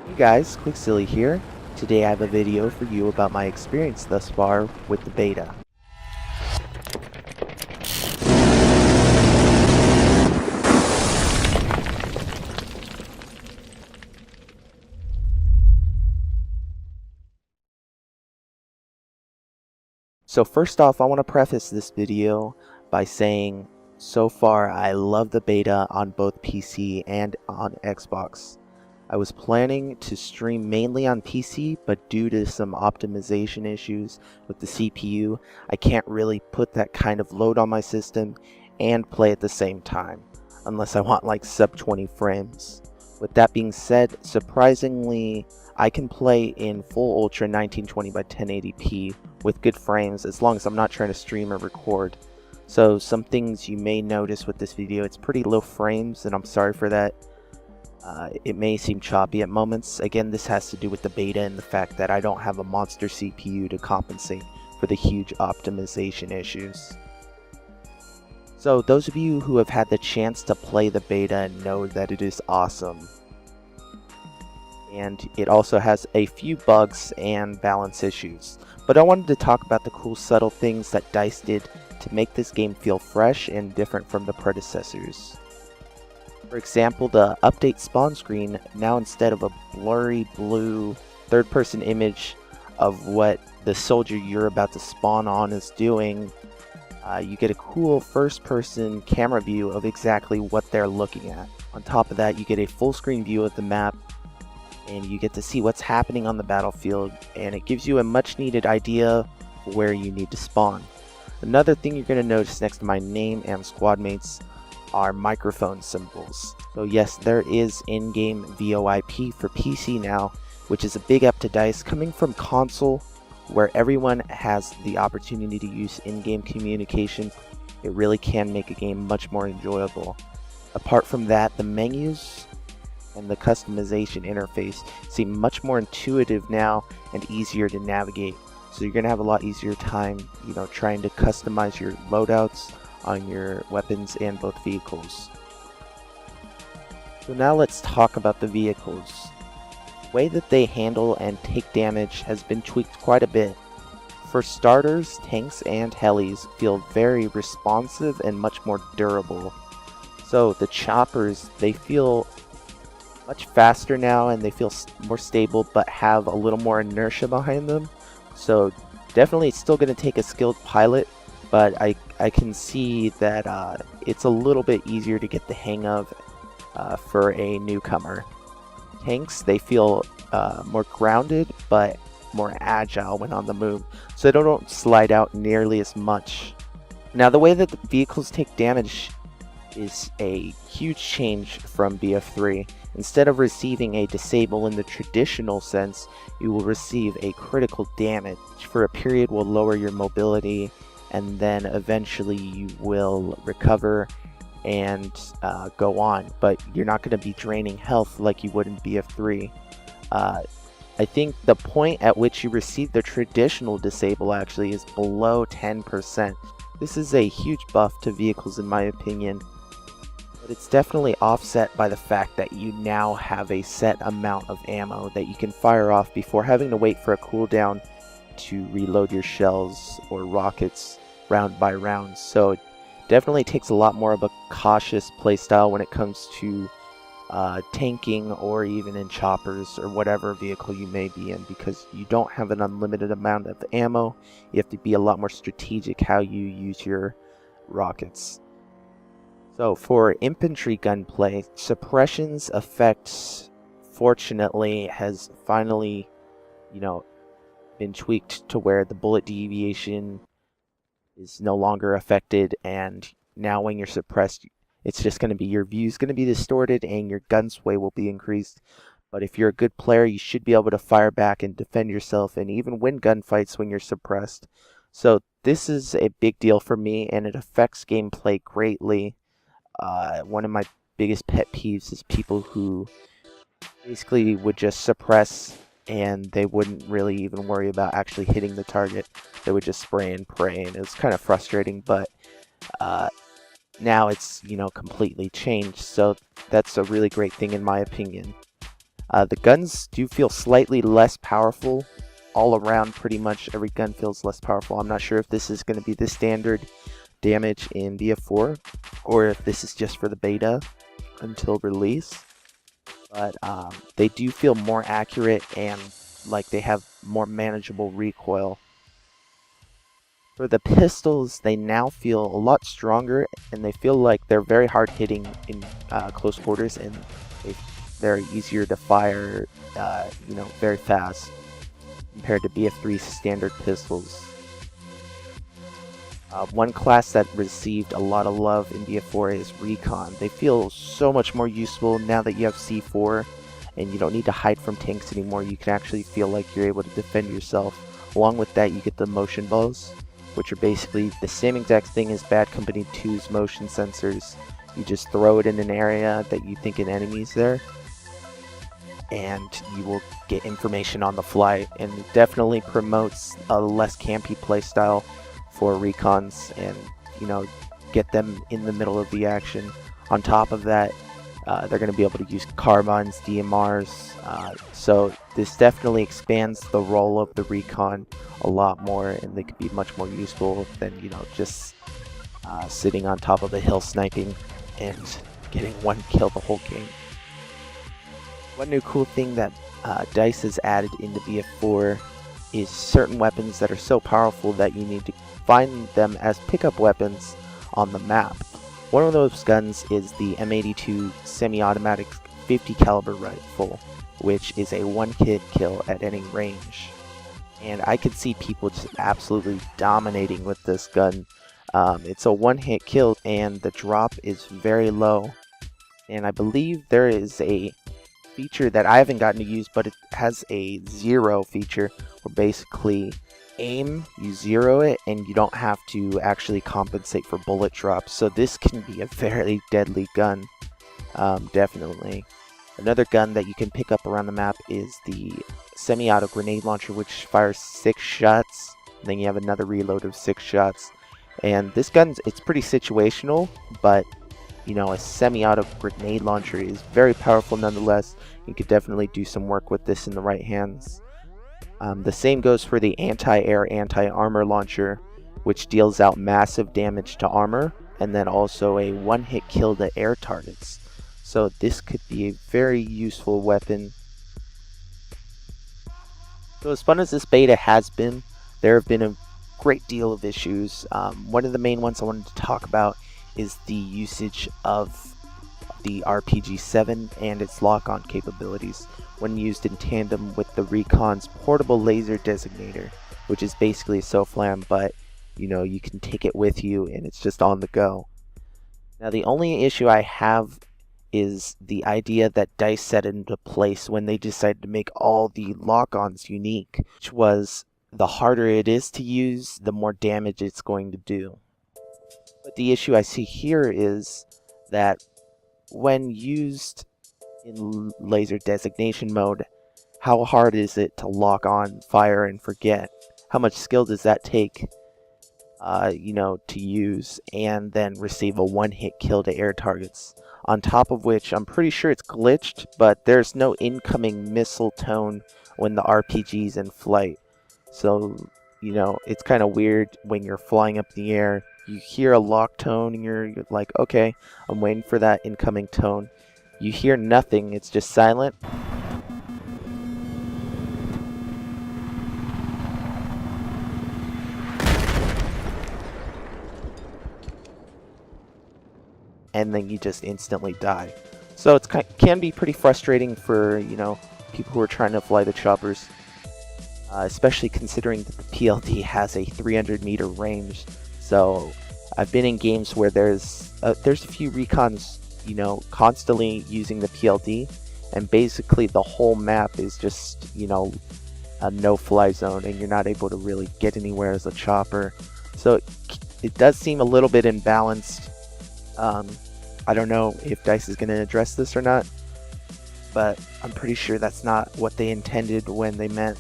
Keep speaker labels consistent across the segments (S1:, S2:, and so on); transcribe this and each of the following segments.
S1: Hey guys, Quick Silly here. Today I have a video for you about my experience thus far with the beta. So first off, I want to preface this video by saying so far I love the beta on both PC and on Xbox. I was planning to stream mainly on PC, but due to some optimization issues with the CPU, I can't really put that kind of load on my system and play at the same time, unless I want like sub 20 frames. With that being said, surprisingly, I can play in full ultra 1920 by 1080p with good frames as long as I'm not trying to stream or record. So some things you may notice with this video, it's pretty low frames and I'm sorry for that. It may seem choppy at moments. Again, this has to do with the beta and the fact that I don't have a monster CPU to compensate for the huge optimization issues. So those of you who have had the chance to play the beta know that it is awesome. And it also has a few bugs and balance issues. But I wanted to talk about the cool subtle things that DICE did to make this game feel fresh and different from the predecessors. For example, the update spawn screen, now instead of a blurry blue third-person image of what the soldier you're about to spawn on is doing, you get a cool first-person camera view of exactly what they're looking at. On top of that, you get a full-screen view of the map, and you get to see what's happening on the battlefield, and it gives you a much-needed idea of where you need to spawn. Another thing you're going to notice next to my name and squad mates are microphone symbols. So yes, there is in-game VoIP for PC now, which is a big up to DICE coming from console where everyone has the opportunity to use in-game communication. It really can make a game much more enjoyable. Apart from that, the menus and the customization interface seem much more intuitive now and easier to navigate. So you're going to have a lot easier time, trying to customize your loadouts on your weapons and both vehicles. So now let's talk about the vehicles. The way that they handle and take damage has been tweaked quite a bit. For starters, tanks and helis feel very responsive and much more durable. So the choppers, they feel much faster now and they feel more stable but have a little more inertia behind them. So definitely it's still going to take a skilled pilot, but I can see that it's a little bit easier to get the hang of for a newcomer. Tanks, they feel more grounded but more agile when on the move, so they don't slide out nearly as much. Now the way that the vehicles take damage is a huge change from BF3. Instead of receiving a disable in the traditional sense, you will receive a critical damage. For a period will lower your mobility, and then eventually you will recover and go on, but you're not going to be draining health like you would in BF3. I think the point at which you receive the traditional disable actually is below 10%. This is a huge buff to vehicles in my opinion, but it's definitely offset by the fact that you now have a set amount of ammo that you can fire off before having to wait for a cooldown to reload your shells or rockets round by round. So it definitely takes a lot more of a cautious playstyle when it comes to tanking or even in choppers or whatever vehicle you may be in, because you don't have an unlimited amount of ammo. You have to be a lot more strategic how you use your rockets. So for infantry gunplay, suppression's effects fortunately has finally been tweaked to where the bullet deviation is no longer affected, and now when you're suppressed, it's just going to be your view's going to be distorted and your gun sway will be increased. But if you're a good player, you should be able to fire back and defend yourself and even win gunfights when you're suppressed. So this is a big deal for me and it affects gameplay greatly. One of my biggest pet peeves is people who basically would just suppress and they wouldn't really even worry about actually hitting the target. They would just spray and pray, and it was kind of frustrating, but now it's completely changed, so that's a really great thing in my opinion. The guns do feel slightly less powerful. All around, pretty much every gun feels less powerful. I'm not sure if this is going to be the standard damage in BF4 or if this is just for the beta until release. But they do feel more accurate and like they have more manageable recoil. For the pistols, they now feel a lot stronger, and they feel like they're very hard hitting in close quarters, and they're easier to fire, very fast compared to BF3's standard pistols. One class that received a lot of love in BF4 is Recon. They feel so much more useful now that you have C4 and you don't need to hide from tanks anymore. You can actually feel like you're able to defend yourself. Along with that, you get the motion bows, which are basically the same exact thing as Bad Company 2's motion sensors. You just throw it in an area that you think an enemy's there, and you will get information on the fly, and it definitely promotes a less campy playstyle for recons and, get them in the middle of the action. On top of that, they're going to be able to use carbines, DMRs, so this definitely expands the role of the recon a lot more, and they could be much more useful than, just sitting on top of a hill sniping and getting one kill the whole game. One new cool thing that DICE has added into BF4 is certain weapons that are so powerful that you need to find them as pickup weapons on the map. One of those guns is the M82 semi-automatic 50 caliber rifle, which is a one-hit kill at any range. And I could see people just absolutely dominating with this gun. It's a one-hit kill and the drop is very low. And I believe there is a feature that I haven't gotten to use, but it has a zero feature where basically aim, you zero it, and you don't have to actually compensate for bullet drops. So this can be a very deadly gun, definitely. Another gun that you can pick up around the map is the semi-auto grenade launcher, which fires 6 shots. And then you have another reload of 6 shots. And this gun, it's pretty situational, but a semi-auto grenade launcher is very powerful nonetheless. You could definitely do some work with this in the right hands. The same goes for the anti-air, anti-armor launcher, which deals out massive damage to armor, and then also a one-hit kill to air targets. So this could be a very useful weapon. So as fun as this beta has been, there have been a great deal of issues. One of the main ones I wanted to talk about is the usage of the RPG-7 and its lock-on capabilities when used in tandem with the Recon's portable laser designator, which is basically a SOFLAM, but you can take it with you and it's just on the go. Now the only issue I have is the idea that DICE set into place when they decided to make all the lock-ons unique, which was the harder it is to use, the more damage it's going to do. But the issue I see here is that when used in laser designation mode, how hard is it to lock on, fire, and forget? How much skill does that take, to use and then receive a one-hit kill to air targets? On top of which, I'm pretty sure it's glitched, but there's no incoming missile tone when the RPG's in flight. So, it's kind of weird when you're flying up in the air. You hear a lock tone and you're like, okay, I'm waiting for that incoming tone. You hear nothing, it's just silent. And then you just instantly die. So it can be pretty frustrating for, people who are trying to fly the choppers. Especially considering that the PLD has a 300-meter range. So I've been in games where there's a few recons, constantly using the PLD, and basically the whole map is just, a no-fly zone, and you're not able to really get anywhere as a chopper. So it does seem a little bit imbalanced. I don't know if DICE is going to address this or not, but I'm pretty sure that's not what they intended when they meant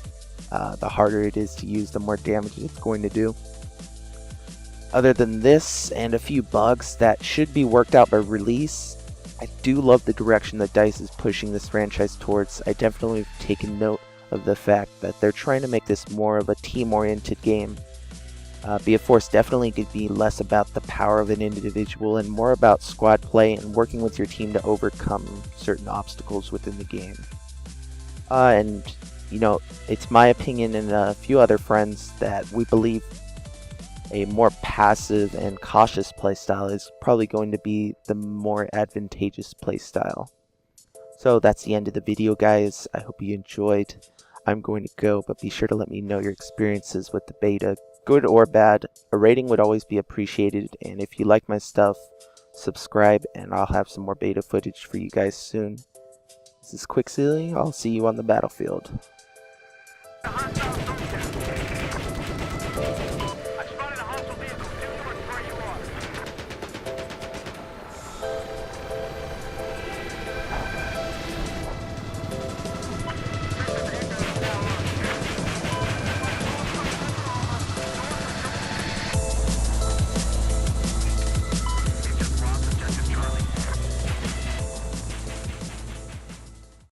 S1: the harder it is to use, the more damage it's going to do. Other than this and a few bugs that should be worked out by release, I do love the direction that DICE is pushing this franchise towards. I definitely have taken note of the fact that they're trying to make this more of a team-oriented game. BF definitely could be less about the power of an individual and more about squad play and working with your team to overcome certain obstacles within the game. And you know, it's my opinion and a few other friends that we believe a more passive and cautious playstyle is probably going to be the more advantageous playstyle. So that's the end of the video, guys. I hope you enjoyed. I'm going to go, but be sure to let me know your experiences with the beta, good or bad. A rating would always be appreciated, and if you like my stuff, subscribe, and I'll have some more beta footage for you guys soon. This is Quicksilly. I'll see you on the battlefield.